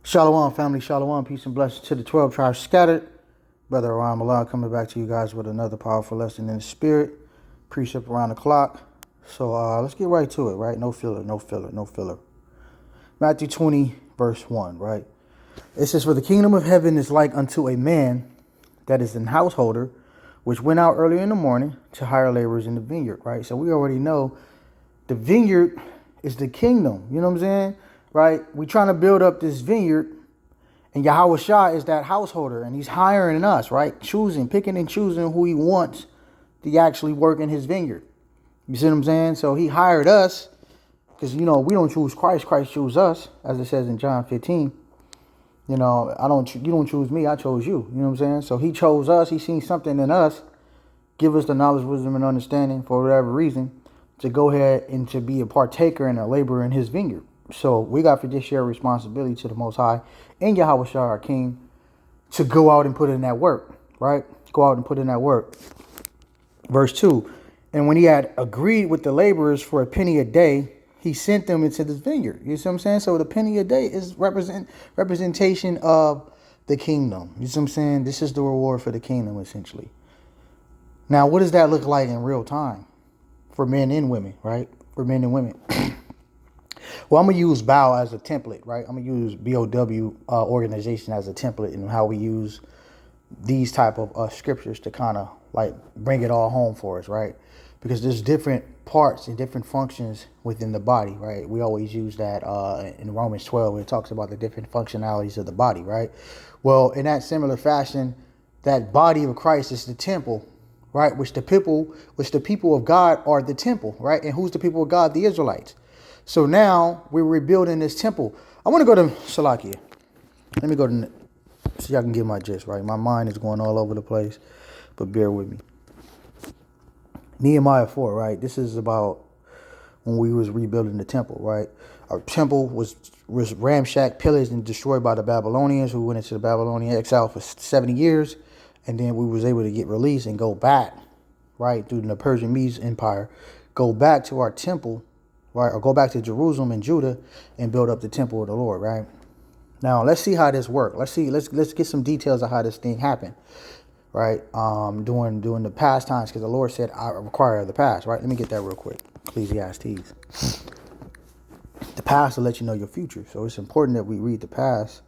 Shalom, family. Shalom. Peace and blessings to the 12 tribes scattered. Brother Aram Allah coming back to you guys with another powerful lesson in the spirit. Precept around the clock. So let's get right to it, right? No filler, no filler, no filler. Matthew 20, verse 1, right? It says, "For the kingdom of heaven is like unto a man that is an householder, which went out early in the morning to hire laborers in the vineyard," right? So we already know the vineyard is the kingdom. You know what I'm saying? Right? We trying to build up this vineyard, and Yahweh Shah is that householder, and he's hiring us, right? Picking and choosing who he wants to actually work in his vineyard. You see what I'm saying? So he hired us because, we don't choose Christ. Christ chose us, as it says in John 15. You don't choose me. I chose you. You know what I'm saying? So he chose us. He seen something in us, give us the knowledge, wisdom, and understanding for whatever reason to go ahead and to be a partaker and a laborer in his vineyard. So we got fiduciary responsibility to the Most High and Yahweh Shah, our King, to go out and put in that work, right? Go out and put in that work. Verse 2, "And when he had agreed with the laborers for a penny a day, he sent them into this vineyard." You see what I'm saying? So the penny a day is representation of the kingdom. You see what I'm saying? This is the reward for the kingdom, essentially. Now, what does that look like in real time for men and women, right? For men and women. Well, I'm going to use BOW as a template, right? I'm going to use BOW organization as a template and how we use these type of scriptures to kind of like bring it all home for us, right? Because there's different parts and different functions within the body, right? We always use that in Romans 12 when it talks about the different functionalities of the body, right? Well, in that similar fashion, that body of Christ is the temple, right? Which the people of God are the temple, right? And who's the people of God? The Israelites. So now we're rebuilding this temple. I want to go to Salakia. Let me go to, so y'all can get my gist, right? My mind is going all over the place, but bear with me. Nehemiah 4, right? This is about when we was rebuilding the temple, right? Our temple was ramshacked, pillaged, and destroyed by the Babylonians, who went into the Babylonian exile for 70 years. And then we was able to get released and go back, right, through the Persian Medes Empire, go back to our temple, right, or go back to Jerusalem and Judah and build up the temple of the Lord, right? Now, let's see how this worked. Let's get some details of how this thing happened, right? During the past times, because the Lord said, "I require the past," right? Let me get that real quick. Ecclesiastes. The past will let you know your future. So it's important that we read the past,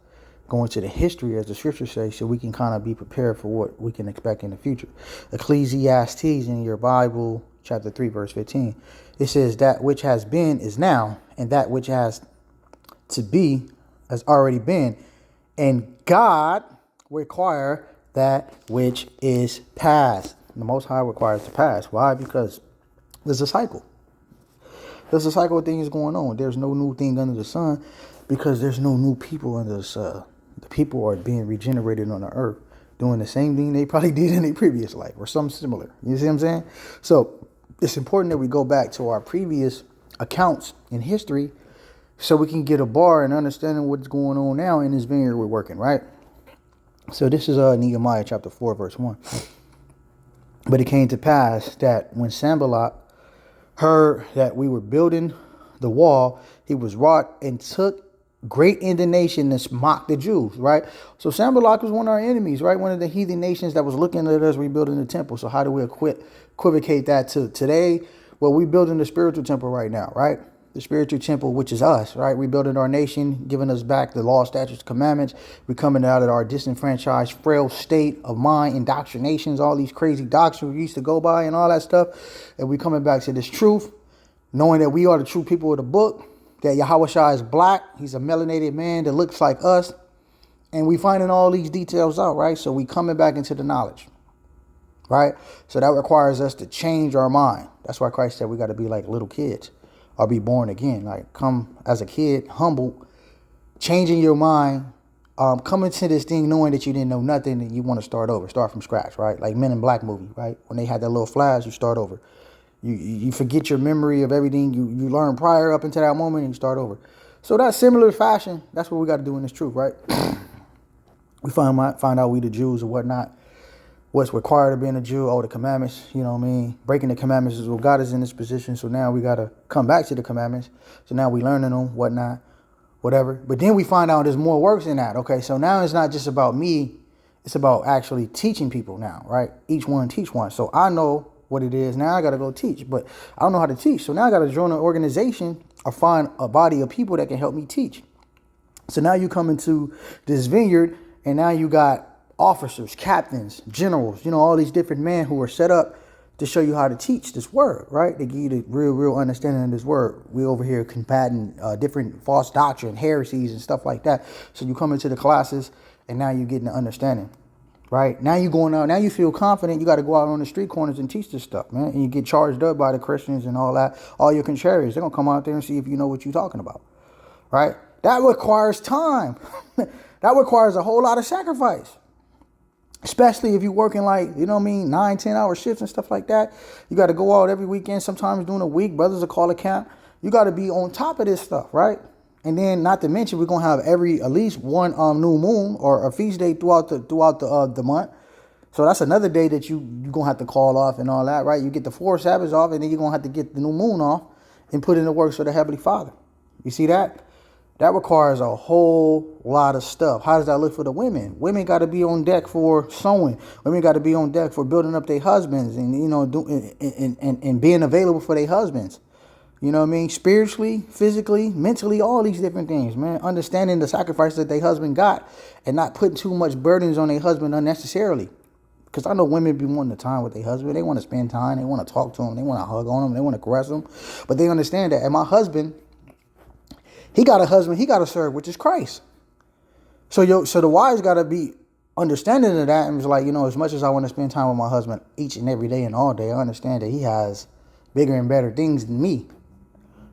go into the history, as the scriptures say, so we can kind of be prepared for what we can expect in the future. Ecclesiastes in your Bible, chapter 3, verse 15. It says, "That which has been is now, and that which has to be has already been. And God require that which is past." The Most High requires the past. Why? Because there's a cycle. There's a cycle of things going on. There's no new thing under the sun because there's no new people under the sun. The people are being regenerated on the earth, doing the same thing they probably did in their previous life or something similar. You see what I'm saying? So it's important that we go back to our previous accounts in history so we can get a bar and understanding what's going on now in this vineyard we're working, right? So this is Nehemiah chapter 4, verse 1. "But it came to pass that when Sanballat heard that we were building the wall, he was wroth and took great indignation and mocked the Jews," right? So Sanballat was one of our enemies, right? One of the heathen nations that was looking at us rebuilding the temple. So how do we equivocate that to today? Well, we're building the spiritual temple right now, right? The spiritual temple, which is us, right? Rebuilding our nation, giving us back the law, statutes, commandments. We're coming out of our disenfranchised, frail state of mind, indoctrinations, all these crazy doctrines we used to go by and all that stuff. And we're coming back to this truth, knowing that we are the true people of the book, that Yahweh Shah is black. He's a melanated man that looks like us. And we finding all these details out, right? So we coming back into the knowledge, right? So that requires us to change our mind. That's why Christ said we got to be like little kids or be born again. Like come as a kid, humble, changing your mind, coming to this thing knowing that you didn't know nothing and you want to start over, start from scratch, right? Like Men in Black movie, right? When they had that little flash, you start over. You forget your memory of everything you learned prior up until that moment and you start over. So that similar fashion, that's what we got to do in this truth, right? We find out we the Jews or whatnot. What's required of being a Jew? Oh, the commandments, you know what I mean? Breaking the commandments is what got us in this position. So now we got to come back to the commandments. So now we learning them, whatnot. whatever. But then we find out there's more works than that. Okay, so now it's not just about me. It's about actually teaching people now, right? Each one teach one. So I know what it is. Now I got to go teach, but I don't know how to teach. So now I got to join an organization or find a body of people that can help me teach. So now you come into this vineyard and now you got officers, captains, generals, all these different men who are set up to show you how to teach this word, right? They give you the real understanding of this word. We over here combating different false doctrine, heresies and stuff like that. So you come into the classes and now you're getting the understanding, right? Now you're going out, now you feel confident. You got to go out on the street corners and teach this stuff, man. And you get charged up by the Christians and all that. All your contrarians, they're going to come out there and see if you know what you're talking about, right? That requires time. That requires a whole lot of sacrifice. Especially if you're working 9, 10 hour shifts and stuff like that. You got to go out every weekend, sometimes during a week. Brothers will call a camp. You got to be on top of this stuff, right? And then not to mention, we're going to have at least one new moon or a feast day throughout the month. So that's another day that you're going to have to call off and all that, right? You get the 4 Sabbaths off and then you're going to have to get the new moon off and put in the works of the Heavenly Father. You see that? That requires a whole lot of stuff. How does that look for the women? Women got to be on deck for sewing. Women got to be on deck for building up their husbands and, and being available for their husbands. You know what I mean? Spiritually, physically, mentally, all these different things, man. Understanding the sacrifice that their husband got and not putting too much burdens on their husband unnecessarily. Because I know women be wanting the time with their husband. They want to spend time. They want to talk to him. They want to hug on him. They want to caress him. But they understand that. And my husband, he got a husband he got to serve, which is Christ. So the wives got to be understanding of that. And it's like, as much as I want to spend time with my husband each and every day and all day, I understand that he has bigger and better things than me,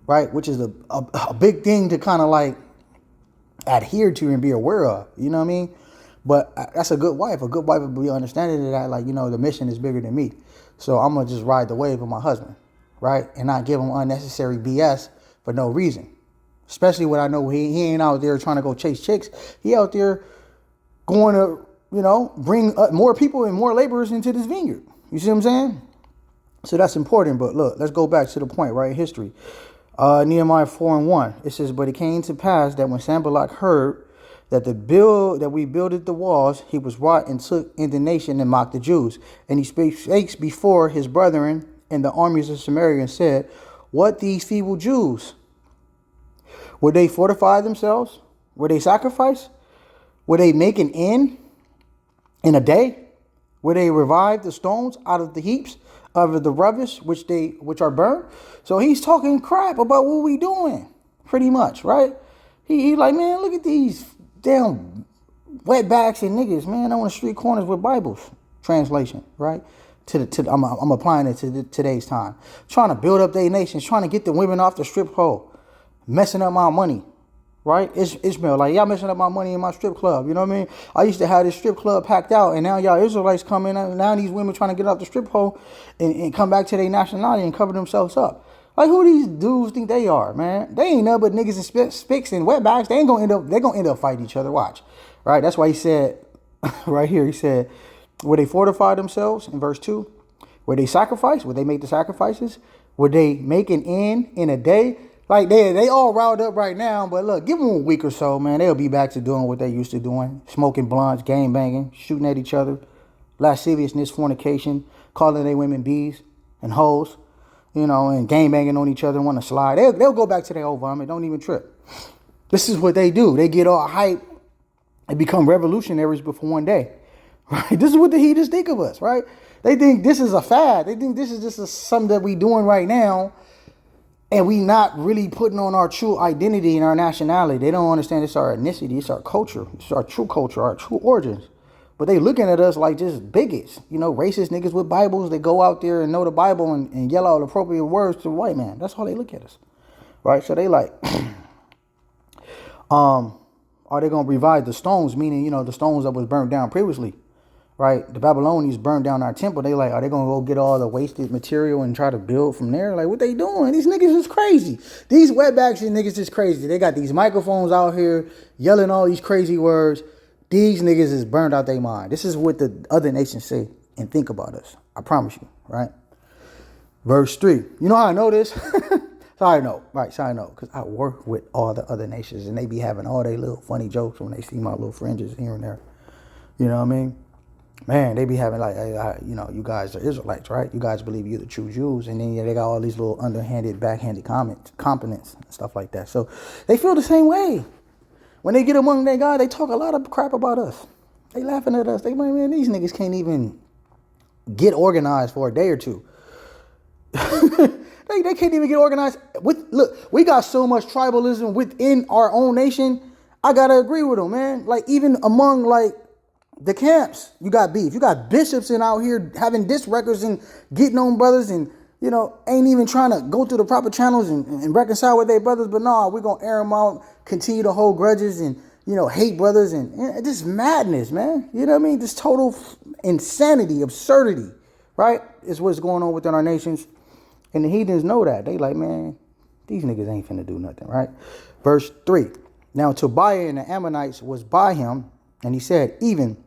right? Which is a big thing to kind of adhere to and be aware of, you know what I mean? But that's a good wife. A good wife will be understanding of that, the mission is bigger than me. So I'm going to just ride the wave of my husband, right? And not give him unnecessary BS for no reason. Especially when I know he ain't out there trying to go chase chicks. He out there going to, bring more people and more laborers into this vineyard. You see what I'm saying? So that's important. But look, let's go back to the point, right? History. Nehemiah 4:1. It says, but it came to pass that when Sanballat heard that we builded the walls, he was wroth and took indignation and mocked the Jews. And he spake before his brethren and the armies of Samaria and said, what these feeble Jews? Would they fortify themselves? Would they sacrifice? Would they make an end in a day? Would they revive the stones out of the heaps of the rubbish which are burned? So he's talking crap about what we doing, pretty much, right? He like, man, look at these damn wetbacks and niggas, man, on the street corners with Bibles. Translation, right? I'm applying it to today's time. Trying to build up their nations, trying to get the women off the strip pole. Messing up my money, right? Ishmael, y'all messing up my money in my strip club. You know what I mean? I used to have this strip club packed out, and now y'all Israelites come in, and now these women trying to get off the strip pole and come back to their nationality and cover themselves up. Who these dudes think they are, man? They ain't nothing but niggas and spicks and wetbacks. They're gonna end up fighting each other. Watch, right? That's why he said, right here, he said, would they fortify themselves in verse 2? Would they sacrifice? Would they make the sacrifices? Would they make an end in a day? They all riled up right now, but look, give them a week or so, man. They'll be back to doing what they used to doing. Smoking blunts, gang banging, shooting at each other, lasciviousness, fornication, calling their women bees and hoes, and gang banging on each other and want to slide. They'll go back to their old vomit. Don't even trip. This is what they do. They get all hype and become revolutionaries before one day, right? This is what the heathens think of us, right? They think this is a fad. They think this is just something that we doing right now. And we not really putting on our true identity and our nationality. They don't understand it's our ethnicity, it's our culture, it's our true culture, our true origins. But they looking at us like just bigots, racist niggas with Bibles. They go out there and know the Bible and yell out appropriate words to the white man. That's how they look at us, right? So they like, are they gonna revive the stones? Meaning, the stones that was burned down previously. Right, the Babylonians burned down our temple. They are they gonna go get all the wasted material and try to build from there? What they doing? These niggas is crazy. These wetbacks and niggas is crazy. They got these microphones out here yelling all these crazy words. These niggas is burned out their mind. This is what the other nations say and think about us. I promise you, right? Verse 3. You know how I know this? Side note, right? Side note, because I work with all the other nations, and they be having all their little funny jokes when they see my little fringes here and there. You know what I mean? Man, they be having like, hey, you guys are Israelites, right? You guys believe you're the true Jews, and then they got all these little underhanded, backhanded compliments and stuff like that. So they feel the same way. When they get among their God, they talk a lot of crap about us. They laughing at us. They like, man, these niggas can't even get organized for a day or two. They can't even get organized. Look, we got so much tribalism within our own nation. I gotta agree with them, man. Like even among like the camps, you got beef. You got bishops in out here having diss records and getting on brothers and, ain't even trying to go through the proper channels and reconcile with their brothers. But no, we're going to air them out, continue to hold grudges and, hate brothers. And this madness, man. You know what I mean? This total insanity, absurdity, right, is what's going on within our nations. And the heathens know that. They like, man, these niggas ain't finna do nothing, right? Verse 3. Now Tobiah and the Ammonites was by him, and he said, even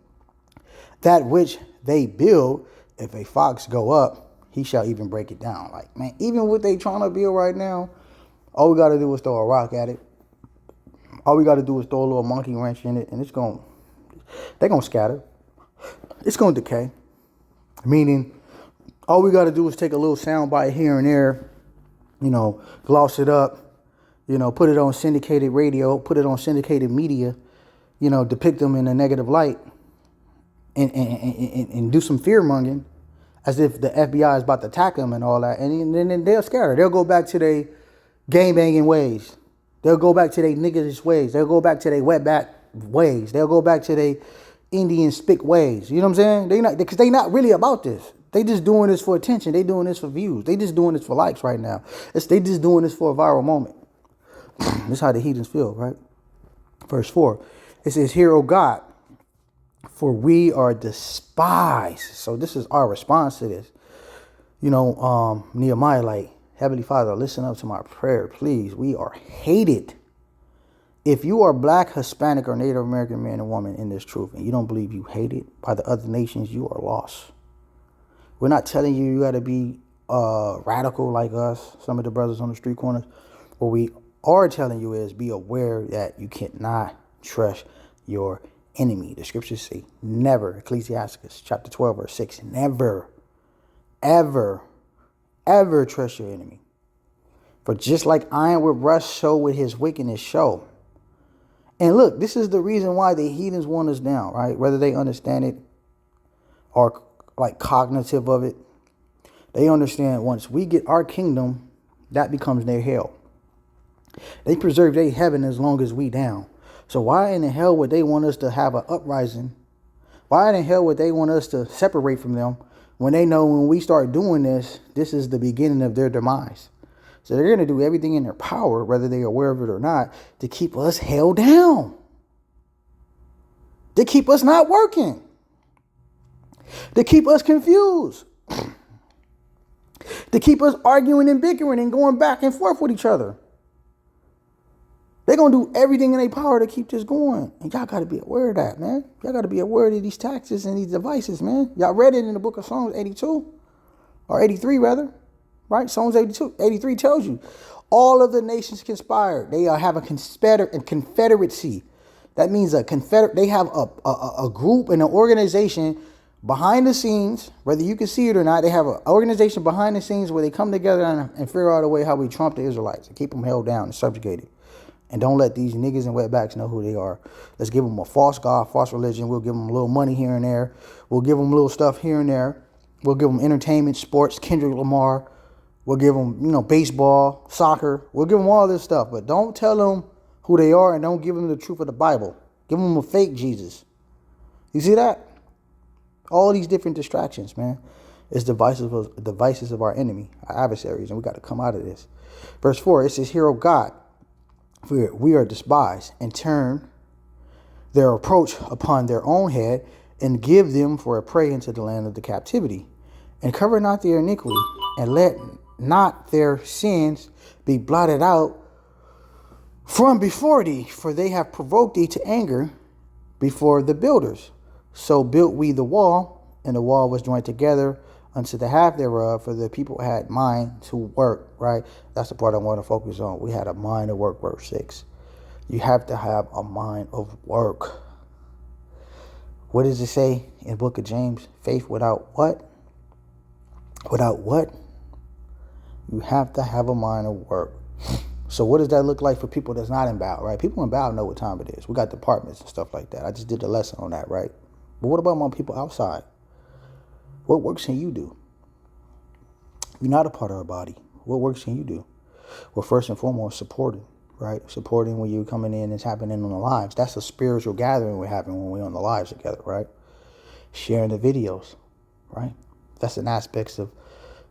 that which they build, if a fox go up, he shall even break it down. Like, man, even what they trying to build right now, all we got to do is throw a rock at it. All we got to do is throw a little monkey wrench in it, and they're going to scatter. It's going to decay. Meaning, all we got to do is take a little sound bite here and there, gloss it up, put it on syndicated radio, put it on syndicated media, depict them in a negative light and do some fear mongering as if the FBI is about to attack them and all that. And then they'll scatter. They'll go back to their gang banging ways. They'll go back to their niggish ways. They'll go back to their wetback ways. They'll go back to their Indian spick ways. You know what I'm saying? Because they not really about this. They just doing this for attention. They doing this for views. They just doing this for likes right now. They just doing this for a viral moment. This is how the heathens feel, right? Verse 4. It says, hear, O God, for we are despised. So this is our response to this. Nehemiah, like, Heavenly Father, listen up to my prayer, please. We are hated. If you are black, Hispanic, or Native American man and woman in this truth, and you don't believe you hated by the other nations, you are lost. We're not telling you got to be radical like us, some of the brothers on the street corners. What we are telling you is be aware that you cannot trust your enemy. The scriptures say never. Ecclesiastes chapter 12 verse 6. Never, ever, ever trust your enemy. For just like iron with rust, so with his wickedness show. And look, this is the reason why the heathens want us down, right? Whether they understand it or like cognitive of it. They understand once we get our kingdom, that becomes their hell. They preserve their heaven as long as we down. So why in the hell would they want us to have an uprising? Why in the hell would they want us to separate from them when they know when we start doing this, this is the beginning of their demise? So they're going to do everything in their power, whether they're aware of it or not, to keep us held down. To keep us not working. To keep us confused. To keep us arguing and bickering and going back and forth with each other. They're going to do everything in their power to keep this going. And y'all got to be aware of that, man. Y'all got to be aware of these tactics and these devices, man. Y'all read it in the book of Psalms 82. Or 83, rather. Right? Psalms 83 tells you. All of the nations conspired. They have a confederacy. That means they have a group and an organization behind the scenes, whether you can see it or not. They have an organization behind the scenes where they come together and figure out a way how we trump the Israelites and keep them held down and subjugated. And don't let these niggas and wetbacks know who they are. Let's give them a false God, false religion. We'll give them a little money here and there. We'll give them little stuff here and there. We'll give them entertainment, sports, Kendrick Lamar. We'll give them, baseball, soccer. We'll give them all this stuff. But don't tell them who they are and don't give them the truth of the Bible. Give them a fake Jesus. You see that? All these different distractions, man. It's devices of our enemy, our adversaries, and we got to come out of this. Verse 4, it says, hear, O God, for we are despised, and turn their approach upon their own head, and give them for a prey into the land of the captivity. And cover not their iniquity, and let not their sins be blotted out from before thee, for they have provoked thee to anger before the builders. So built we the wall, and the wall was joined together unto the half thereof, for the people had mind to work, right? That's the part I want to focus on. We had a mind to work, verse 6. You have to have a mind of work. What does it say in the book of James? Faith without what? Without what? You have to have a mind of work. So what does that look like for people that's not in Bow, right? People in Bow know what time it is. We got departments and stuff like that. I just did a lesson on that, right? But what about my people outside? What works can you do? You're not a part of our body. What works can you do? Well, first and foremost, supporting, right? Supporting when you're coming in, it's happening on the lives. That's a spiritual gathering we're having when we're on the lives together, right? Sharing the videos, right? That's an aspect of,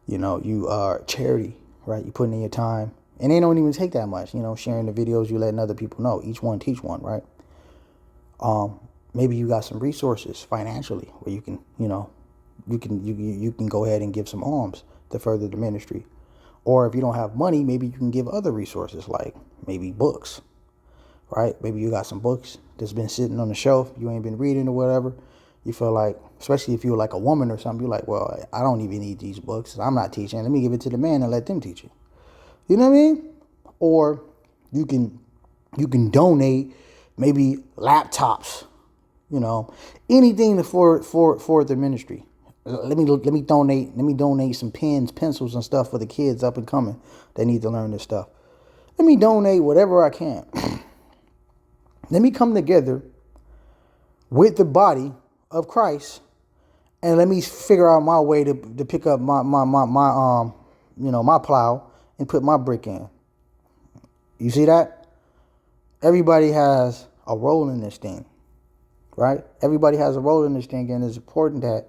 you are charity, right? You're putting in your time. And they don't even take that much, sharing the videos, you letting other people know. Each one teach one, right? Maybe you got some resources financially where you can, you can go ahead and give some alms to further the ministry. Or if you don't have money, maybe you can give other resources like maybe books, right? Maybe you got some books that's been sitting on the shelf, you ain't been reading or whatever. You feel like, especially if you're like a woman or something, you're like, well, I don't even need these books. I'm not teaching. Let me give it to the man and let them teach it. You know what I mean? Or you can donate maybe laptops, anything for the ministry. Let me donate some pens, pencils, and stuff for the kids up and coming. They need to learn this stuff. Let me donate whatever I can. Let me come together with the body of Christ, and let me figure out my way to pick up my plow and put my brick in. You see that? Everybody has a role in this thing, right? Everybody has a role in this thing, and it's important that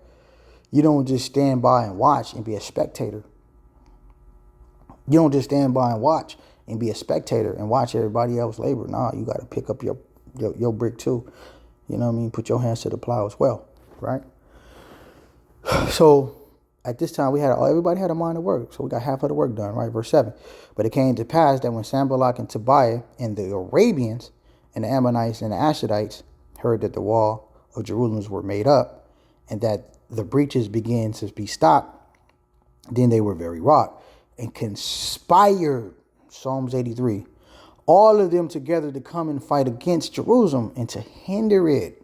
you don't just stand by and watch and be a spectator. You don't just stand by and watch and be a spectator and watch everybody else labor. Nah, you got to pick up your brick too. You know what I mean? Put your hands to the plow as well, right? So at this time, everybody had a mind to work. So we got half of the work done, right? Verse 7. But it came to pass that when Sanballat and Tobiah and the Arabians and the Ammonites and the Ashdodites heard that the wall of Jerusalem were made up and that the breaches began to be stopped, then they were very wroth and conspired, Psalms 83, all of them together to come and fight against Jerusalem and to hinder it.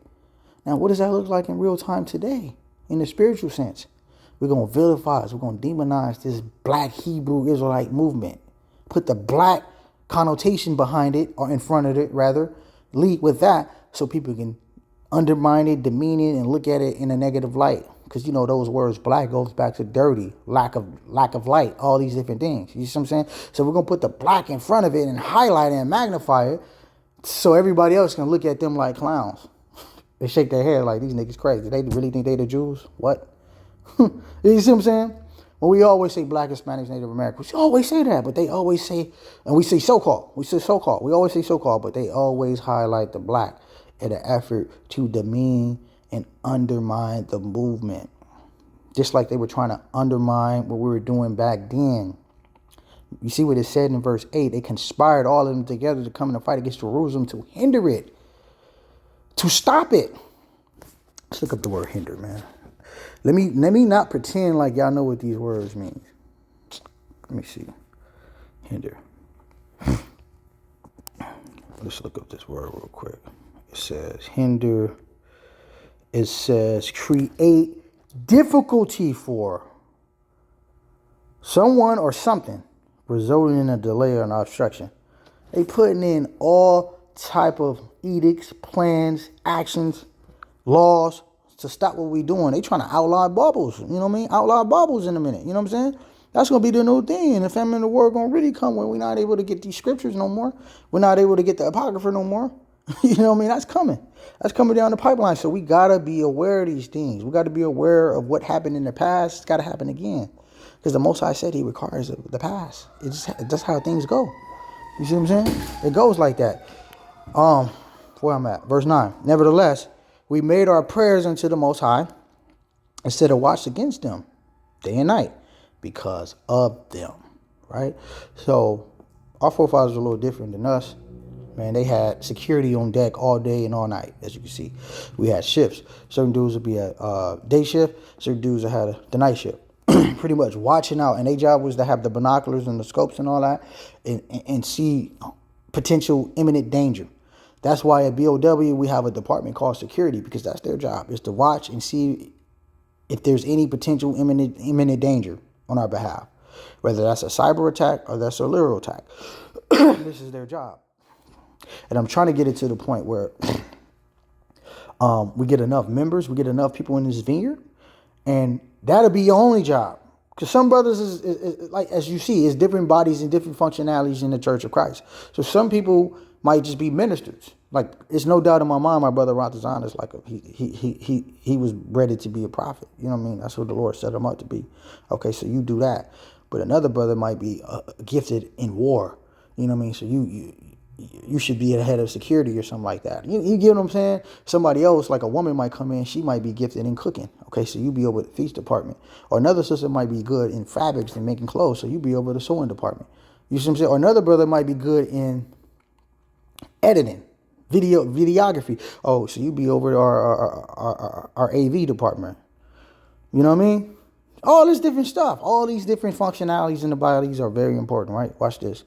Now, what does that look like in real time today in the spiritual sense? We're going to vilify us. We're going to demonize this black Hebrew Israelite movement. Put the black connotation behind it, or in front of it, rather. Lead with that so people can undermine it, demean it, and look at it in a negative light. Because, those words, black goes back to dirty, lack of light, all these different things. You see what I'm saying? So we're going to put the black in front of it and highlight it and magnify it so everybody else can look at them like clowns. They shake their head like, these niggas crazy. They really think they the Jews? What? You see what I'm saying? Well, we always say black, Hispanics, Native Americans. We always say that, but they always say, and we say so-called. We say so-called. We always say so-called, but they always highlight the black in an effort to demean and undermine the movement. Just like they were trying to undermine what we were doing back then. You see what it said in verse 8. They conspired all of them together to come in and fight against Jerusalem to hinder it, to stop it. Let's look up the word hinder, man. Let me not pretend like y'all know what these words mean. Let me see. Hinder. Let's look up this word real quick. It says hinder. It says create difficulty for someone or something, resulting in a delay or an obstruction. They putting in all type of edicts, plans, actions, laws to stop what we doing. They trying to outlaw bubbles. You know what I mean? Outlaw bubbles in a minute. You know what I'm saying? That's going to be the new thing. And the famine of the world going to really come when we're not able to get these scriptures no more. We're not able to get the Apocrypha no more. You know what I mean? That's coming. That's coming down the pipeline. So we got to be aware of these things. We got to be aware of what happened in the past. It's got to happen again. Because the Most High said he requires the past. That's how things go. You see what I'm saying? It goes like that. Where I'm at. Verse 9. Nevertheless, we made our prayers unto the Most High instead of watched against them day and night because of them. Right? So our forefathers are a little different than us. Man, they had security on deck all day and all night, as you can see. We had shifts. Certain dudes would be a day shift. Certain dudes that had the night shift. pretty much watching out. And their job was to have the binoculars and the scopes and all that, and see potential imminent danger. That's why at BOW we have a department called security, because that's their job, is to watch and see if there's any potential imminent danger on our behalf, whether that's a cyber attack or that's a literal attack. This is their job. And I'm trying to get it to the point where we get enough members, we get enough people in this vineyard, and that'll be your only job. Because some brothers is like, as you see, is different bodies and different functionalities in the Church of Christ. So some people might just be ministers. Like, it's no doubt in my mind, my brother Ratazan is like he was ready to be a prophet. You know what I mean? That's what the Lord set him up to be. Okay, so you do that. But another brother might be gifted in war. You know what I mean? So you should be the head of security or something like that. You get what I'm saying? Somebody else, like a woman, might come in. She might be gifted in cooking. Okay, so you be over the feast department. Or another sister might be good in fabrics and making clothes. So you be over the sewing department. You see what I'm saying? Or another brother might be good in editing, videography. Oh, so you be over our AV department. You know what I mean? All this different stuff. All these different functionalities in the bodies are very important, right? Watch this.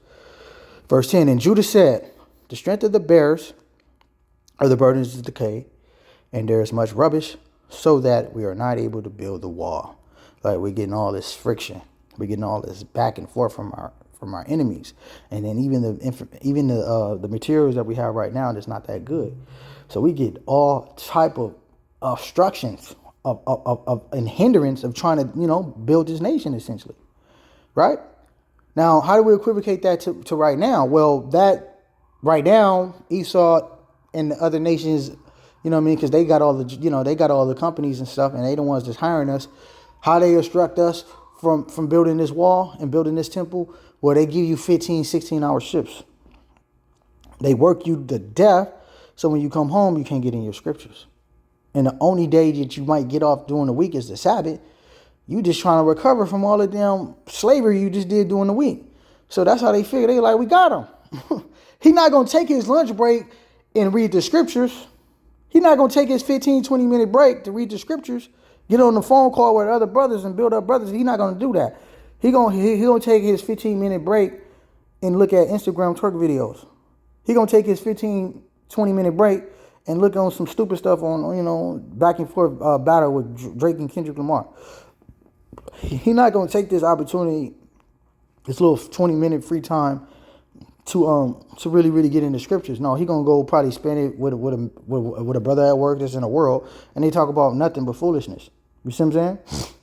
Verse 10, and Judah said, the strength of the bearers of the burdens is decay, and there is much rubbish, so that we are not able to build the wall. Like, we're getting all this friction. We're getting all this back and forth from our enemies. And then even the materials that we have right now that's not that good. So we get all type of obstructions and hindrance of trying to, build this nation, essentially. Right? Now, how do we equivocate that to right now? Well, that right now, Esau and the other nations, you know what I mean? Because they got all the companies and stuff, and they the ones that's hiring us. How they obstruct us from building this wall and building this temple? Well, they give you 15, 16-hour shifts. They work you to death, so when you come home, you can't get in your scriptures. And the only day that you might get off during the week is the Sabbath. You just trying to recover from all the damn slavery you just did during the week. So that's how they figure. They like, we got him. He's not going to take his lunch break and read the scriptures. He's not going to take his 15, 20-minute break to read the scriptures, get on the phone call with other brothers and build up brothers. He's not going to do that. He gonna take his 15-minute break and look at Instagram twerk videos. He gonna take his 15, 20-minute break and look on some stupid stuff on, back and forth battle with Drake and Kendrick Lamar. He's not gonna take this opportunity, this little 20-minute free time, to really, really get into scriptures. No, he gonna go probably spend it with a brother at work that's in the world, and they talk about nothing but foolishness. You see what I'm saying?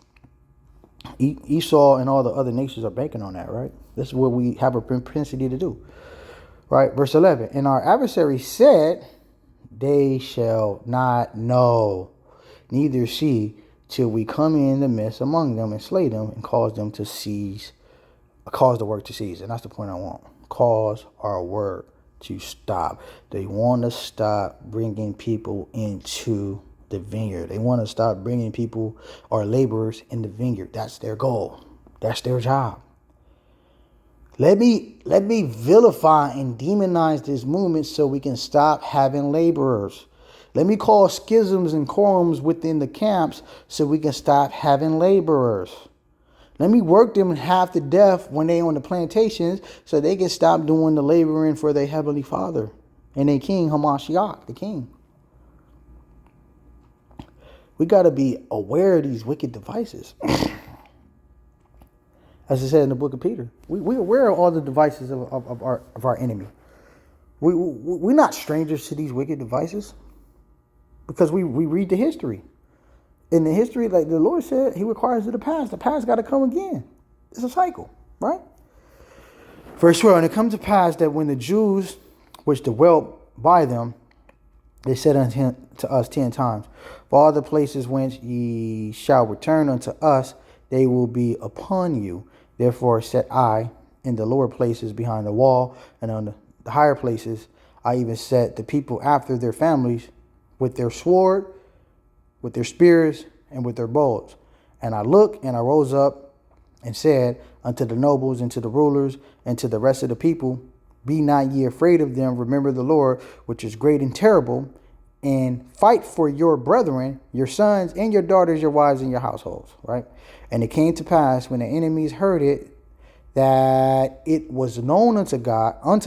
Esau and all the other nations are banking on that, right? This is what we have a propensity to do, right? Verse 11, and our adversary said, they shall not know, neither see, till we come in the midst among them and slay them and cause the work to cease. And that's the point I want. Cause our work to stop. They want to stop bringing people into the vineyard. They want to stop bringing people or laborers in the vineyard. That's their goal. That's their job. Let me vilify and demonize this movement so we can stop having laborers. Let me cause schisms and quorums within the camps so we can stop having laborers. Let me work them half to death when they on the plantations so they can stop doing the laboring for their heavenly Father and their King Hamashiach, the King. We got to be aware of these wicked devices. As I said in the book of Peter, we're aware of all the devices of our enemy. We're not strangers to these wicked devices because we read the history. In the history, like the Lord said, he requires it to pass. The past got to come again. It's a cycle, right? Verse 12, and it comes to pass that when the Jews which dwelt by them, they said unto us 10 times, for all the places whence ye shall return unto us, they will be upon you. Therefore set I in the lower places behind the wall, and on the higher places I even set the people after their families with their sword, with their spears, and with their bows. And I looked, and I rose up and said unto the nobles and to the rulers and to the rest of the people, be not ye afraid of them. Remember the Lord, which is great and terrible, and fight for your brethren, your sons and your daughters, your wives and your households, right? And it came to pass when the enemies heard it, that it was known unto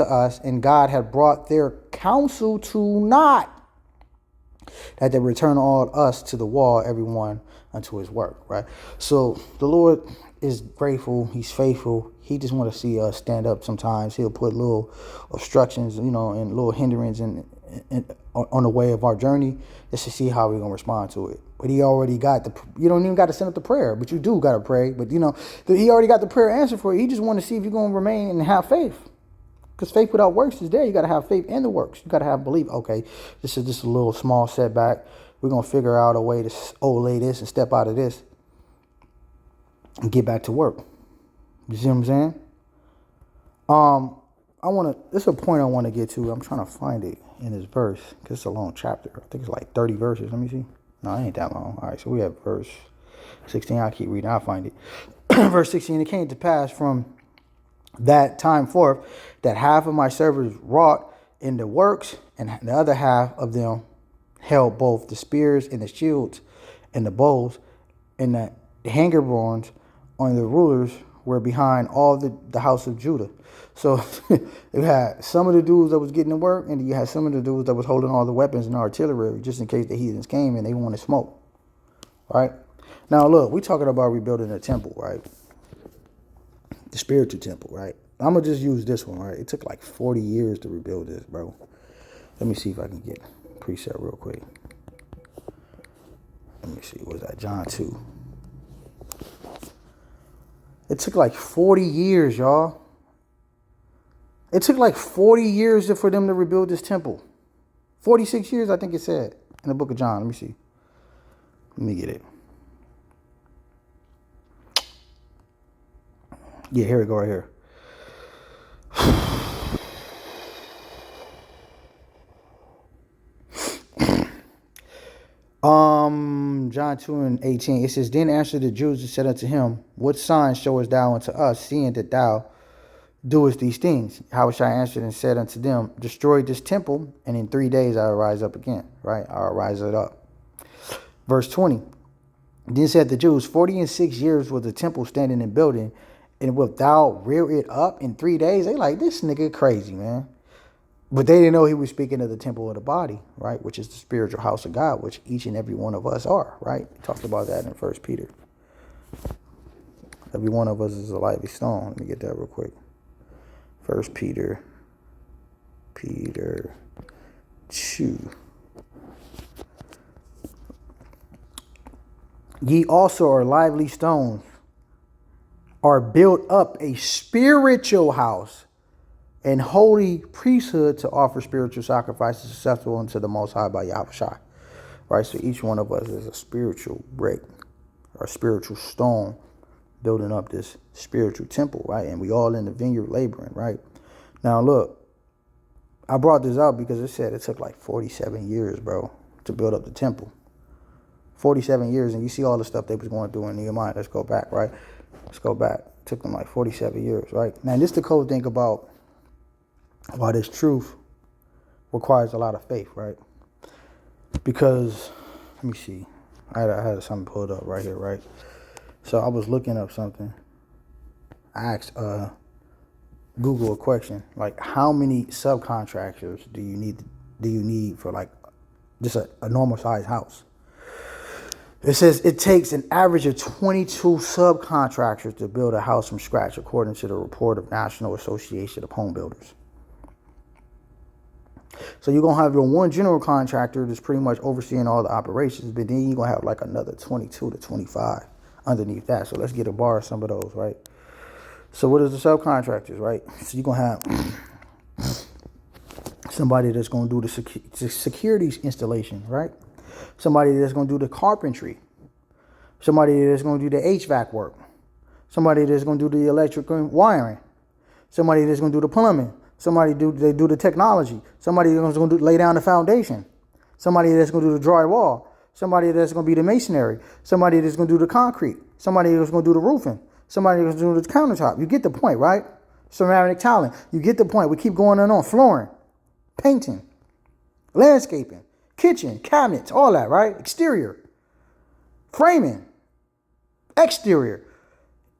us, and God had brought their counsel to naught, that they return all us to the wall, everyone unto his work, right? So the Lord is grateful. He's faithful. He just want to see us stand up sometimes. He'll put little obstructions, and little hindrances on the way of our journey, just to see how we're going to respond to it. But he already got you don't even got to send up the prayer, but you do got to pray. But, he already got the prayer answered for you. He just want to see if you're going to remain and have faith. Because faith without works is there. You got to have faith in the works. You got to have belief. Okay, this is just a little small setback. We're going to figure out a way to lay this and step out of this and get back to work. You see what I'm saying? This is a point I want to get to. I'm trying to find it in this verse because it's a long chapter. I think it's like 30 verses. Let me see. No, it ain't that long. All right, so we have verse 16. I'll keep reading. I'll find it. Verse 16, it came to pass from that time forth that half of my servants wrought in the works, and the other half of them held both the spears and the shields and the bows, and the hanger bronze on the rulers were behind all the house of Judah. So you had some of the dudes that was getting to work, and you had some of the dudes that was holding all the weapons and artillery just in case the heathens came and they wanted smoke. Right? Now look, we talking about rebuilding a temple, right? The spiritual temple, right? I'm gonna just use this one, right? It took like 40 years to rebuild this, bro. Let me see if I can get a precept real quick. Let me see, what was that? John 2. It took like 40 years, y'all. It took like 40 years for them to rebuild this temple. 46 years, I think it said in the book of John. Let me see. Let me get it. Yeah, here we go, right here. John 2 and 18. It says, Then answered the Jews and said unto him, What sign showest thou unto us, seeing that thou doest these things? Yahushua answered and said unto them, Destroy this temple, and in 3 days I will rise up again. Right? I'll rise it up. Verse 20. Then said the Jews, 46 years was the temple standing and building, and wilt thou rear it up in 3 days? They like, this nigga crazy, man. But they didn't know he was speaking of the temple of the body, right? Which is the spiritual house of God, which each and every one of us are, right? He talked about that in 1 Peter. Every one of us is a lively stone. Let me get that real quick. 1 Peter 2. Ye also are lively stones, are built up a spiritual house and holy priesthood to offer spiritual sacrifices acceptable unto the Most High by Yahushua. Right? So each one of us is a spiritual brick or a spiritual stone building up this spiritual temple, right? And we all in the vineyard laboring, right? Now, look, I brought this up because it said it took like 47 years, bro, to build up the temple. 47 years, and you see all the stuff they was going through in Nehemiah. Let's go back, right? Let's go back. It took them like 47 years, right? Now, this the cool thing about this truth requires a lot of faith, right? Because, let me see. I had something pulled up right here, right? So I was looking up something. I asked Google a question, like how many subcontractors do you need for like just a normal size house? It says it takes an average of 22 subcontractors to build a house from scratch, according to the report of National Association of Home Builders. So you're going to have your one general contractor that's pretty much overseeing all the operations, but then you're going to have like another 22 to 25 underneath that. So let's get a bar of some of those, right? So what is the subcontractors, right? So you're going to have somebody that's going to do the security installation, right? Somebody that's going to do the carpentry. Somebody that's going to do the HVAC work. Somebody that's going to do the electrical wiring. Somebody that's going to do the plumbing. Somebody do the technology. Somebody that's going to lay down the foundation. Somebody that's going to do the drywall. Somebody that's going to be the masonry. Somebody that's going to do the concrete. Somebody that's going to do the roofing. Somebody that's going to do the countertop. You get the point, right? Ceramic tiling. You get the point. We keep going on. Flooring, painting, landscaping. kitchen, cabinets, all that, right? Exterior, framing, exterior,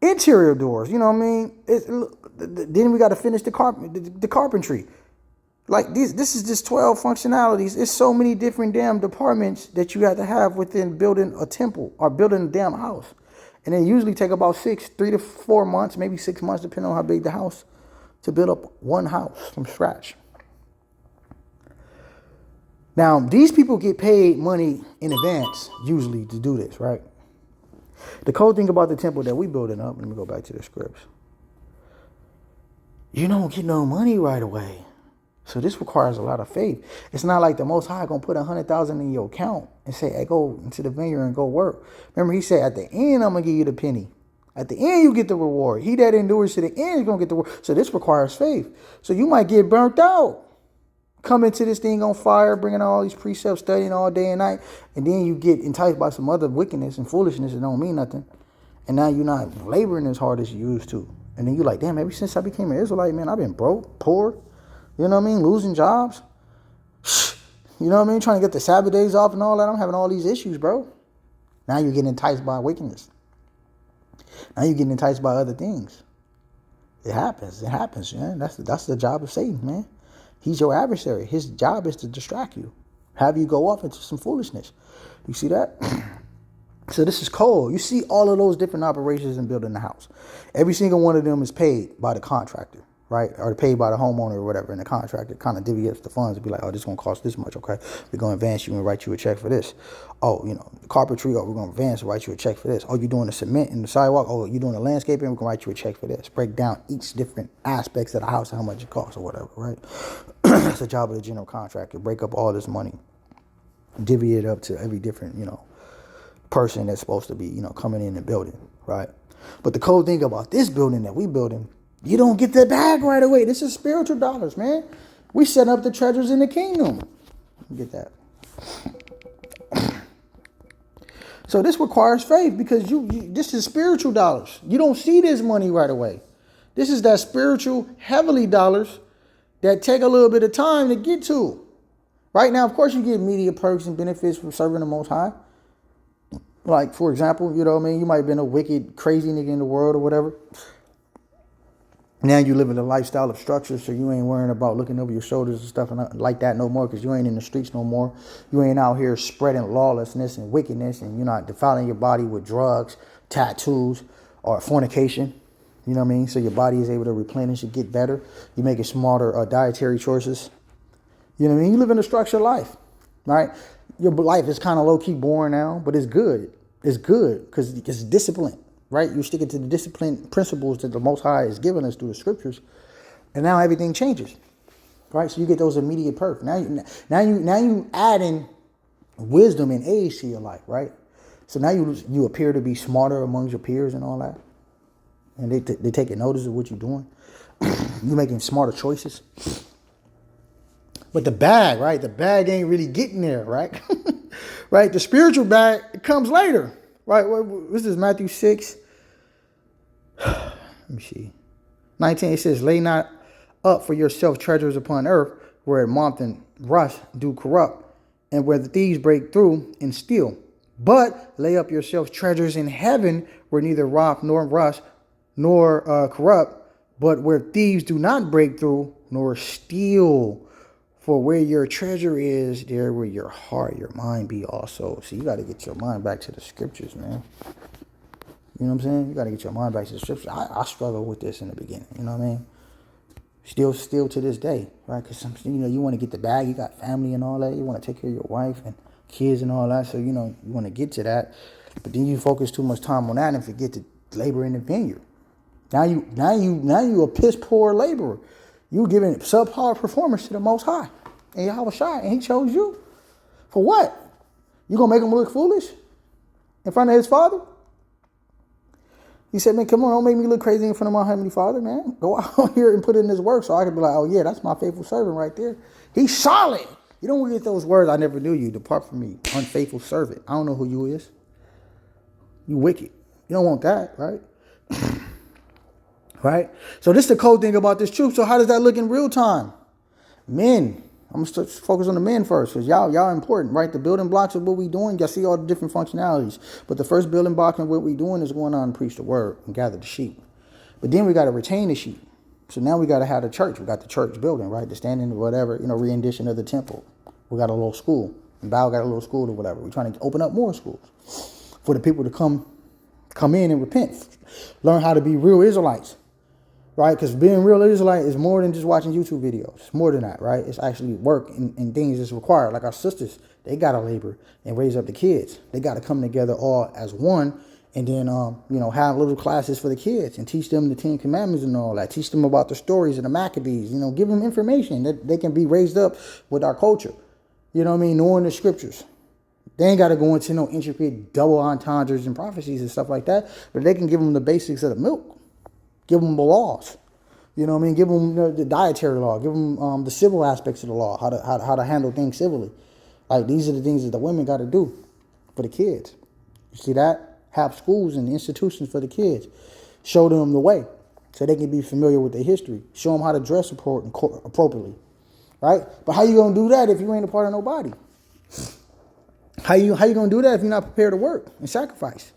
interior doors. You know what I mean? Then we got to finish the carpentry. Like this is just 12 functionalities. It's so many different damn departments that you got to have within building a temple or building a damn house. And they usually take about 3 to 4 months, maybe 6 months, depending on how big the house, to build up one house from scratch. Now, these people get paid money in advance, usually, to do this, right? The cool thing about the temple that we building up, let me go back to the scripts. You don't get no money right away. So this requires a lot of faith. It's not like the Most High going to put 100,000 in your account and say, hey, go into the vineyard and go work. Remember, he said, at the end, I'm going to give you the penny. At the end, you get the reward. He that endures to the end is going to get the reward. So this requires faith. So you might get burnt out. Come into this thing on fire, bringing all these precepts, studying all day and night. And then you get enticed by some other wickedness and foolishness that don't mean nothing. And now you're not laboring as hard as you used to. And then you're like, damn, ever since I became an Israelite, man, I've been broke, poor. You know what I mean? Losing jobs. You know what I mean? Trying to get the Sabbath days off and all that. I'm having all these issues, bro. Now you're getting enticed by wickedness. Now you're getting enticed by other things. It happens. It happens, man. That's the job of Satan, man. He's your adversary. His job is to distract you. Have you go off into some foolishness. You see that? So this is cold. You see all of those different operations in building the house. Every single one of them is paid by the contractor. Right? Or paid by the homeowner or whatever, and the contractor kind of divvy up the funds and be like, oh, this is going to cost this much, okay? We're going to advance you and write you a check for this. Oh, the carpentry, oh, we're going to advance and write you a check for this. Oh, you're doing the cement and the sidewalk, oh, you're doing the landscaping, we're going to write you a check for this. Break down each different aspects of the house and how much it costs or whatever, right? That's the job of the general contractor. Break up all this money. Divvy it up to every different, person that's supposed to be, coming in and building, right? But the cool thing about this building that we building, you don't get the bag right away. This is spiritual dollars, man. We set up the treasures in the kingdom. Get that. So this requires faith because this is spiritual dollars. You don't see this money right away. This is that spiritual heavenly dollars that take a little bit of time to get to. Right now, of course, you get media perks and benefits from serving the Most High. Like, for example, you might have been a wicked, crazy nigga in the world or whatever. Now you live in a lifestyle of structure, so you ain't worrying about looking over your shoulders and stuff like that no more because you ain't in the streets no more. You ain't out here spreading lawlessness and wickedness, and you're not defiling your body with drugs, tattoos, or fornication. You know what I mean? So your body is able to replenish and get better. You're making smarter dietary choices. You know what I mean? You live in a structured life, right? Your life is kind of low-key boring now, but it's good. It's good because it's discipline. Right? You're sticking to the discipline principles that the Most High has given us through the scriptures. And now everything changes. Right? So you get those immediate perks. Now you adding wisdom and age to your life, right? So now you appear to be smarter amongst your peers and all that. And they taking notice of what you're doing. You're making smarter choices. But the bag, right? The bag ain't really getting there, right? Right? The spiritual bag comes later. Right, this is Matthew 6. Let me see. 19, it says, lay not up for yourself treasures upon earth, where moth and rust do corrupt, and where the thieves break through and steal. But lay up yourselves treasures in heaven, where neither moth nor rust nor corrupt, but where thieves do not break through nor steal. For where your treasure is, there will your heart, your mind be also. So you got to get your mind back to the scriptures, man. You know what I'm saying? You got to get your mind back to the scriptures. I struggled with this in the beginning. You know what I mean? Still to this day, right? Because you want to get the bag. You got family and all that. You want to take care of your wife and kids and all that. So you want to get to that. But then you focus too much time on that and forget to labor in the vineyard. Now you a piss poor laborer. You giving subpar performance to the Most High. And Yahweh Shai, and he chose you. For what? You gonna make him look foolish in front of his father? He said, man, come on, don't make me look crazy in front of my heavenly Father, man. Go out here and put in this work so I can be like, oh yeah, that's my faithful servant right there. He's solid. You don't want to get those words, I never knew you. Depart from me, unfaithful servant. I don't know who you is. You wicked. You don't want that, right? Right? So this is the cool thing about this truth. So how does that look in real time? Men, I'm gonna focus on the men first, because y'all important, right? The building blocks of what we doing, y'all see all the different functionalities. But the first building block of what we doing is going on and preach the word and gather the sheep. But then we got to retain the sheep. So now we got to have the church. We got the church building, right? The standing, whatever, rendition of the temple. We got a little school. And Bow got a little school or whatever. We're trying to open up more schools for the people to come in and repent. Learn how to be real Israelites, right? Because being real Israelite is more than just watching YouTube videos. It's more than that, right? It's actually work and things that's required. Like our sisters, they got to labor and raise up the kids. They got to come together all as one. And then, have little classes for the kids and teach them the 10 Commandments and all that. Teach them about the stories of the Maccabees, give them information that they can be raised up with our culture. You know what I mean? Knowing the scriptures. They ain't got to go into no intricate double entendres and prophecies and stuff like that. But they can give them the basics of the milk. Give them the laws. You know what I mean? Give them the dietary law. Give them the civil aspects of the law. How to handle things civilly. Like, these are the things that the women got to do for the kids. You see that? Have schools and institutions for the kids. Show them the way so they can be familiar with their history. Show them how to dress appropriately, right? But how you going to do that if you ain't a part of nobody? How you going to do that if you're not prepared to work and sacrifice?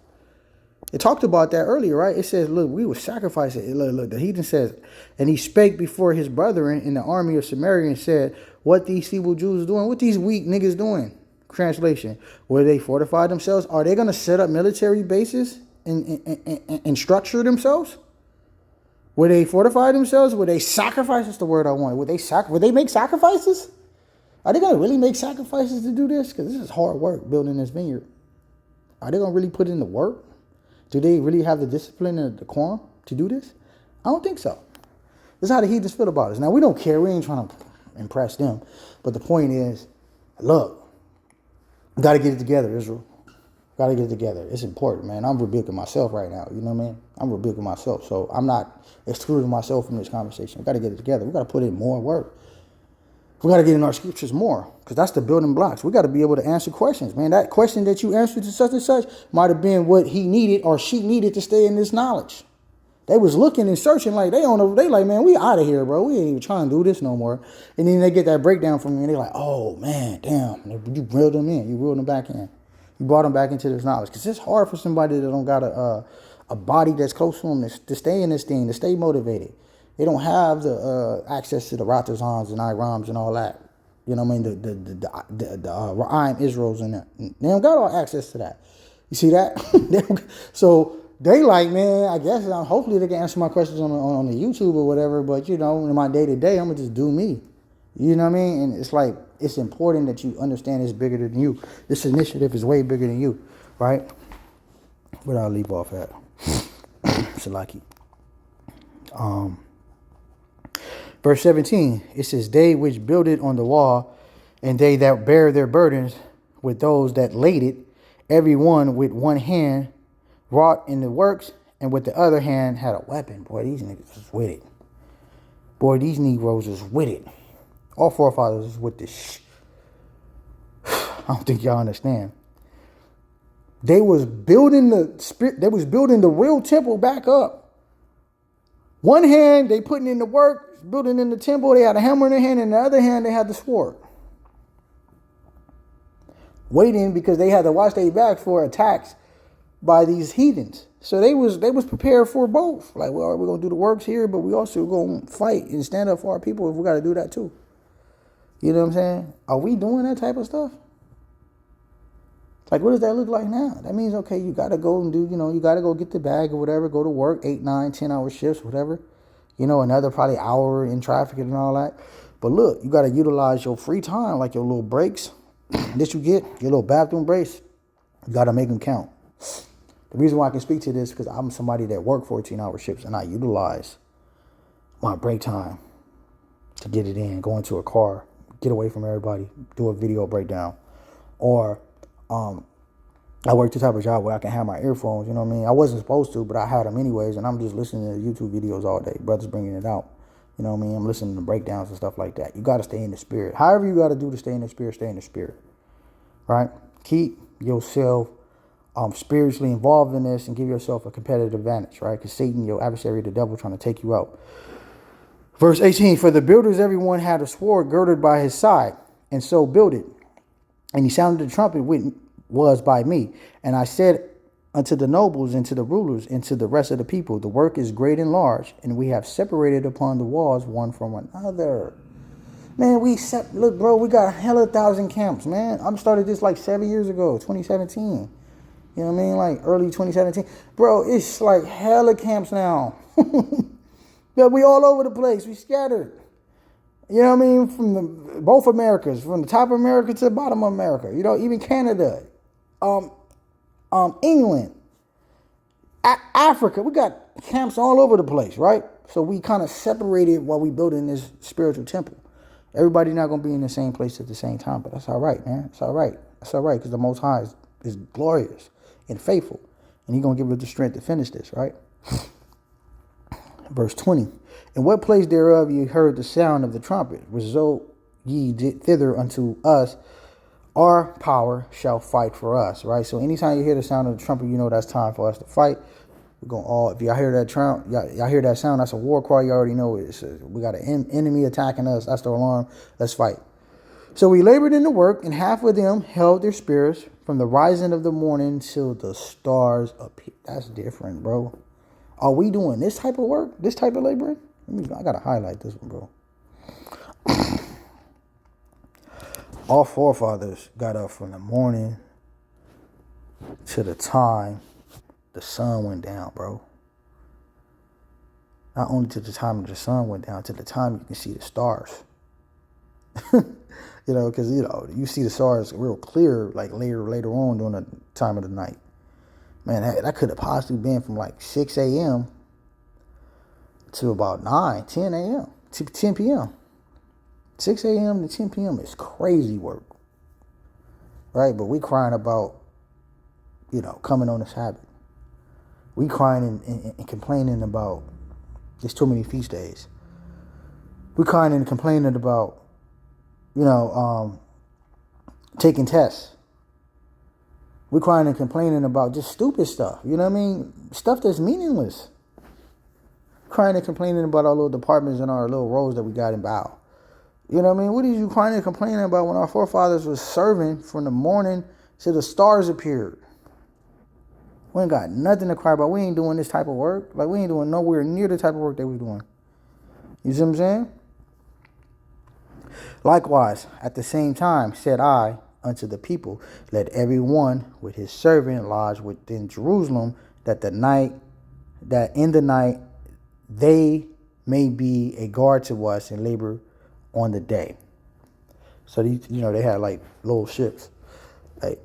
It talked about that earlier, right? It says, look, we were sacrificing. Look, the heathen says, and he spake before his brethren in the army of Samaria and said, what these feeble Jews doing? What these weak niggas doing? Translation, where they fortify themselves? Are they going to set up military bases and structure themselves? Where they fortify themselves? Where they sacrifice? That's the word I wanted. Would they make sacrifices? Are they going to really make sacrifices to do this? Because this is hard work, building this vineyard. Are they going to really put in the work? Do they really have the discipline and the decorum to do this? I don't think so. This is how the heathens feel about us. Now, we don't care. We ain't trying to impress them. But the point is, look, got to get it together, Israel. Got to get it together. It's important, man. I'm rebuking myself right now. You know what I mean? I'm rebuking myself. So I'm not excluding myself from this conversation. We got to get it together. We got to put in more work. We got to get in our scriptures more, because that's the building blocks. We got to be able to answer questions, man. That question that you answered to such and such might have been what he needed or she needed to stay in this knowledge. They was looking and searching like they don't know. They like, man, we out of here, bro. We ain't even trying to do this no more. And then they get that breakdown from me and they're like, oh, man, damn. You reeled them in. You reeled them back in. You brought them back into this knowledge. Because it's hard for somebody that don't got a body that's close to them to stay in this thing, to stay motivated. They don't have the access to the Ratazans and Irams and all that. You know what I mean? The Ra'im Israels and that. They don't got all access to that. You see that? So they like, man, I guess hopefully they can answer my questions on the YouTube or whatever. But, in my day-to-day, I'm going to just do me. You know what I mean? And it's like, it's important that you understand it's bigger than you. This initiative is way bigger than you, right? Where I'll leave off at. Salaki. Verse 17, it says, they which build it on the wall, and they that bear their burdens with those that laid it, every one with one hand wrought in the works, and with the other hand had a weapon. Boy, these niggas is with it. Boy, these Negroes is with it. All forefathers is with this. I don't think y'all understand. They was building the real temple back up. One hand, they putting in the work, building in the temple. They had a hammer in their hand, and the other hand, they had the sword. Waiting because they had to watch their back for attacks by these heathens. So they was prepared for both. Like, well, we're gonna do the works here, but we also gonna fight and stand up for our people if we gotta do that too. You know what I'm saying? Are we doing that type of stuff? Like, what does that look like now? That means, okay, you got to go and do, you got to go get the bag or whatever, go to work, 8, 9, 10-hour shifts, whatever. Another probably hour in traffic and all that. But look, you got to utilize your free time, like your little breaks that you get, your little bathroom breaks. You got to make them count. The reason why I can speak to this is because I'm somebody that work 14-hour shifts and I utilize my break time to get it in, go into a car, get away from everybody, do a video breakdown. Or I work the type of job where I can have my earphones, you know what I mean? I wasn't supposed to, but I had them anyways, and I'm just listening to YouTube videos all day. Brothers bringing it out. You know what I mean? I'm listening to breakdowns and stuff like that. You got to stay in the spirit. However you got to do to stay in the spirit, stay in the spirit. Right? Keep yourself spiritually involved in this and give yourself a competitive advantage, right? Because Satan, your adversary, the devil, trying to take you out. Verse 18, for the builders, everyone had a sword girded by his side, and so built it. And he sounded the trumpet, which was by me. And I said unto the nobles and to the rulers and to the rest of the people, the work is great and large, and we have separated upon the walls one from another. Man, look, bro, we got hella 1,000 camps, man. I started this like 7 years ago, 2017. You know what I mean? Like early 2017. Bro, it's like hella camps now. Yeah, we all over the place. We scattered. You know what I mean? From both Americas, from the top of America to the bottom of America. You know, even Canada, England, Africa. We got camps all over the place, right? So we kind of separated while we building this spiritual temple. Everybody not gonna be in the same place at the same time, but that's all right, man. It's all right. That's all right, because the Most High is glorious and faithful, and He's gonna give us the strength to finish this, right? Verse 20. In what place thereof ye heard the sound of the trumpet, result ye thither unto us, our power shall fight for us, right? So anytime you hear the sound of the trumpet, you know that's time for us to fight. We're going all. If y'all hear that y'all hear that sound, that's a war cry. You already know we got an enemy attacking us. That's the alarm. Let's fight. So we labored in the work, and half of them held their spears from the rising of the morning till the stars appeared. That's different, bro. Are we doing this type of work? This type of laboring? I gotta highlight this one, bro. Our forefathers got up from the morning to the time the sun went down, bro. Not only to the time the sun went down, to the time you can see the stars. You know, because, you know, you see the stars real clear, like later on during the time of the night. Man, that could have possibly been from like 6 a.m. to about 10 a.m. to 10 p.m. 6 a.m. to 10 p.m. is crazy work, right? But we crying about, you know, coming on the Sabbath. We crying and complaining about there's too many feast days. We crying and complaining about, you know, taking tests. We crying and complaining about just stupid stuff. You know what I mean? Stuff that's meaningless. Crying and complaining about our little departments and our little roles that we got in Bow. You know what I mean? What are you crying and complaining about when our forefathers was serving from the morning till the stars appeared? We ain't got nothing to cry about. We ain't doing this type of work. Like, we ain't doing nowhere near the type of work they was doing. You see what I'm saying? Likewise, at the same time, said I unto the people, let every one with his servant lodge within Jerusalem, that in the night they may be a guard to us and labor on the day. So these, you know, they had like little ships. Like,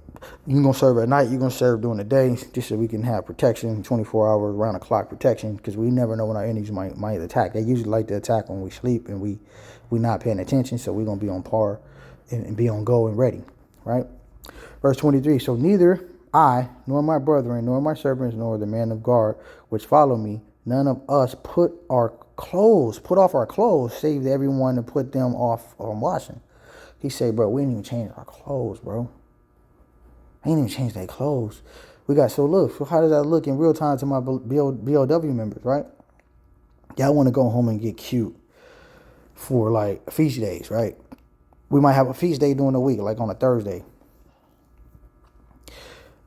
you're gonna serve at night, you're gonna serve during the day, just so we can have protection, 24 hours round the clock protection, because we never know when our enemies might attack. They usually like to attack when we sleep and we not paying attention, so we're gonna be on par and be on go and ready, right? Verse 23. So neither I nor my brethren nor my servants nor the man of guard which follow me, none of us put off our clothes, save everyone to put them off on washing. He said, bro, we didn't even change our clothes, bro. I ain't even changed their clothes. So how does that look in real time to my BOW members, right? Y'all want to go home and get cute for like feast days, right? We might have a feast day during the week, like on a Thursday.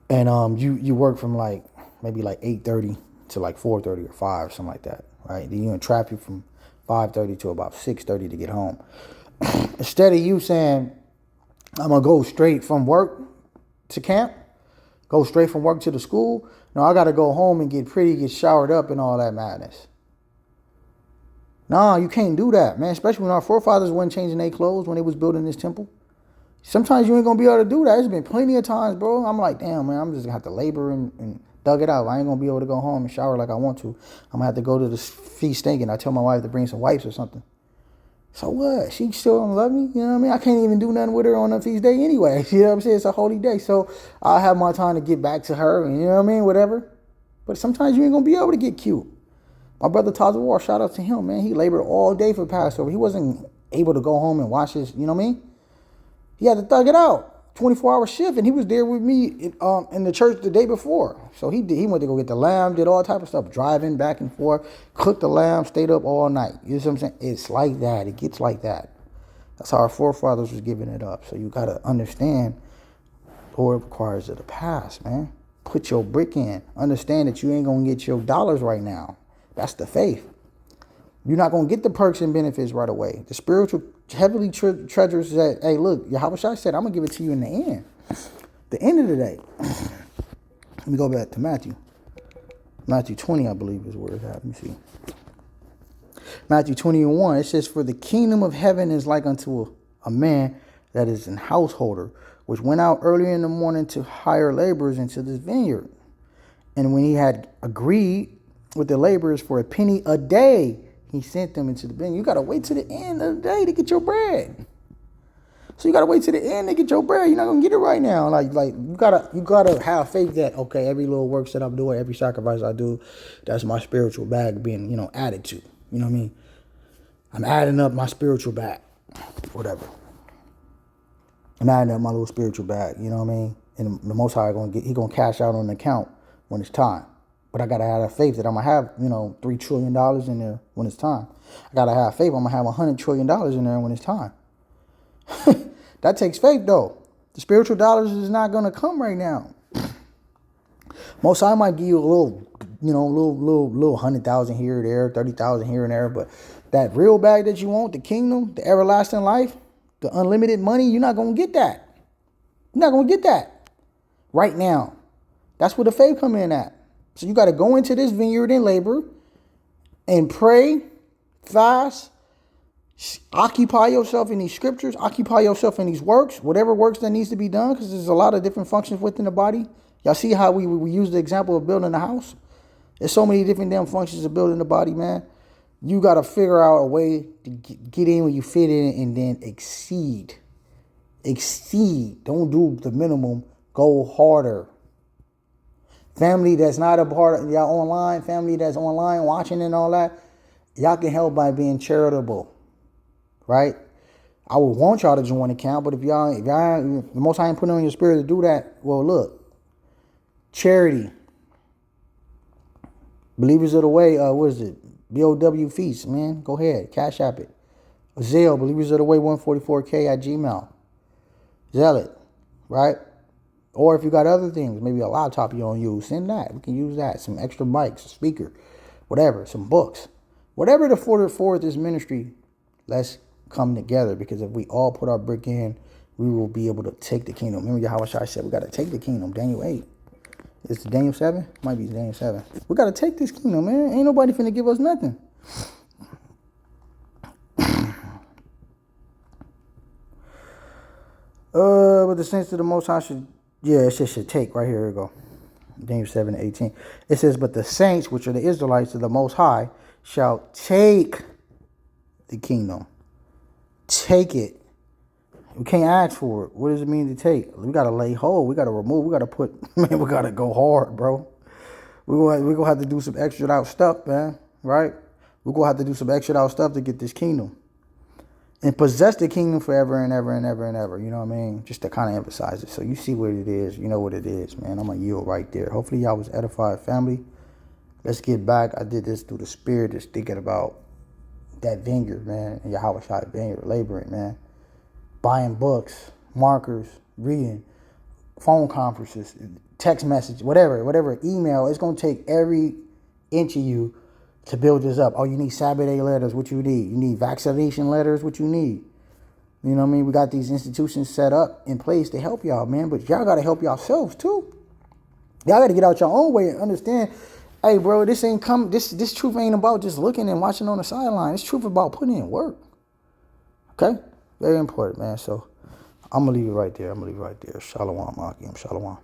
And you work from like maybe like 8:30 to like 4:30 or 5, something like that, right? Then you in traffic from 5:30 to about 6:30 to get home. Instead of you saying, I'm gonna go straight from work to camp, go straight from work to the school. No, I got to go home and get pretty, get showered up and all that madness. No, you can't do that, man. Especially when our forefathers wasn't changing their clothes when they was building this temple. Sometimes you ain't going to be able to do that. There's been plenty of times, bro. I'm like, damn, man, I'm just going to have to labor and thug it out. I ain't going to be able to go home and shower like I want to. I'm going to have to go to the feast stinking. I tell my wife to bring some wipes or something. So what? She still don't love me? You know what I mean? I can't even do nothing with her on a feast day anyway. You know what I'm saying? It's a holy day. So I'll have my time to get back to her and, you know what I mean? Whatever. But sometimes you ain't going to be able to get cute. My brother Tazawar, shout out to him, man. He labored all day for Passover. He wasn't able to go home and wash his, you know what I mean? He had to thug it out. 24-hour shift, and he was there with me in the church the day before. So he went to go get the lamb, did all type of stuff, driving back and forth, cooked the lamb, stayed up all night. You know what I'm saying? It's like that. It gets like that. That's how our forefathers was giving it up. So you got to understand, Lord requires it to pass, man. Put your brick in. Understand that you ain't going to get your dollars right now. That's the faith. You're not going to get the perks and benefits right away. The spiritual heavenly treasures that, hey, look, Yahweh Shai said, I'm going to give it to you in the end. The end of the day. Let me go back to Matthew. Matthew 20, I believe, is where it's at. Let me see. Matthew 20:1, it says, for the kingdom of heaven is like unto a man that is an householder, which went out early in the morning to hire laborers into this vineyard. And when he had agreed with the laborers for a penny a day, he sent them into the vineyard. You got to wait to the end of the day to get your bread. So you got to wait to the end to get your bread. You're not going to get it right now. Like you gotta have faith that, okay, every little works that I'm doing, every sacrifice I do, that's my spiritual bag being, added to. You know what I mean? I'm adding up my spiritual bag. Whatever. I'm adding up my little spiritual bag. You know what I mean? And the Most High he gonna cash out on the account when it's time. But I gotta have faith that I'm gonna have, $3 trillion in there when it's time. I gotta have faith I'm gonna have $100 trillion in there when it's time. That takes faith though. The spiritual dollars is not gonna come right now. Most High might give you a little, little 100,000 here or there, 30,000 here and there, but that real bag that you want, the kingdom, the everlasting life, the unlimited money, you're not gonna get that. You're not gonna get that right now. That's where the faith come in at. So you got to go into this vineyard and labor and pray, fast, occupy yourself in these scriptures, occupy yourself in these works, whatever works that needs to be done, because there's a lot of different functions within the body. Y'all see how we use the example of building a house? There's so many different damn functions of building the body, man. You got to figure out a way to get in when you fit in and then exceed. Exceed. Don't do the minimum. Go harder. Family that's not a part of y'all online, family that's online watching and all that, y'all can help by being charitable, right? I would want y'all to join the camp, but if the Most High ain't putting on your spirit to do that, well, look, charity, believers of the way, what is it? BOW Feast, man, go ahead, cash app it. Zelle, believers of the way, 144K at Gmail. Zealot, right? Or if you got other things, maybe a laptop you don't use, send that. We can use that. Some extra mics, a speaker, whatever, some books. Whatever to forward this ministry, let's come together. Because if we all put our brick in, we will be able to take the kingdom. Remember Yahweh Shai said we got to take the kingdom. Daniel 8. Is it Daniel 7? Might be Daniel 7. We got to take this kingdom, man. Ain't nobody finna give us nothing. But the sense of the Most High should... Yeah, it should take. Right here we go. Daniel 7:18. It says, but the saints, which are the Israelites of the Most High, shall take the kingdom. Take it. We can't ask for it. What does it mean to take? We got to lay hold. We got to remove. We got to put... Man, we got to go hard, bro. We're going to have to do some extra out stuff, man. Right? We're going to have to do some extra out stuff to get this kingdom. And possess the kingdom forever and ever and ever and ever. You know what I mean? Just to kind of emphasize it. So you see what it is. You know what it is, man. I'm going to yield right there. Hopefully y'all was edified, family. Let's get back. I did this through the spirit, just thinking about that vineyard, man. And Yahweh Shai vineyard, laboring, man. Buying books, markers, reading, phone conferences, text message, whatever, email. It's going to take every inch of you to build this up. Oh, you need Sabbath day letters, what you need. You need vaccination letters, what you need. You know what I mean? We got these institutions set up in place to help y'all, man. But y'all got to help yourselves, too. Y'all got to get out your own way and understand, hey, bro, this truth ain't about just looking and watching on the sideline. This truth about putting in work. Okay? Very important, man. So I'm going to leave it right there. Shalom, Akim. Shalom.